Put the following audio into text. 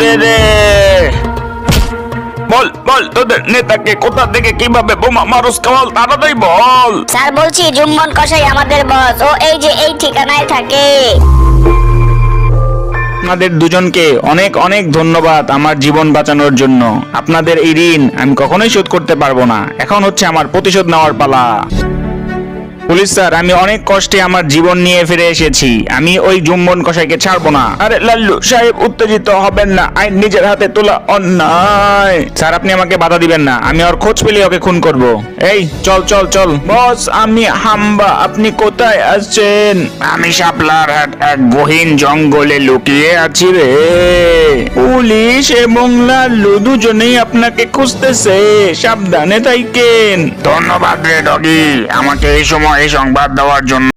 দে রে। বল বল, তোদের নেতাকে কোথা থেকে কিভাবে বোমা মারুস, বল তাড়াতাড়ি বল। স্যার বলছি জুম্মন কসাই আমাদের বস, ও এই যে এই ঠিকানায় থাকে। আপনাদের দুজনকে অনেক অনেক ধন্যবাদ আমার জীবন বাঁচানোর জন্য। আপনাদের এই ঋণ আমি কখনোই শোধ করতে পারবো না। এখন হচ্ছে আমার প্রতিশোধ নেওয়ার পালা। পুলিশ স্যার, আমি অনেক কষ্টে আমার জীবন নিয়ে ফিরে এসেছি। আমি ওই জুম্মন কসাইকে ছাড়বো না। আরে লাল্লু সাহেব, উত্তেজিত হবেন না, আইন নিজের হাতে তোলা অন্যায়। স্যার আপনি আমাকে বাধা দিবেন না, আমি ওর খোঁজ পেলে ওকে খুন করব। এই চল চল চল। বস আমি হাম্বা, আপনি কোথায় আছেন? আমি শাপলারহাট এক গহীন জঙ্গলে লুকিয়ে আছি রে। পুলিশ এবং লাল্লু দুজনেই আপনাকে খুঁজতেছে, সাবধানে থাকেন। ধন্যবাদ রে ডগি, আমাকে এই সময় এই সংবাদ দেওয়ার জন্য।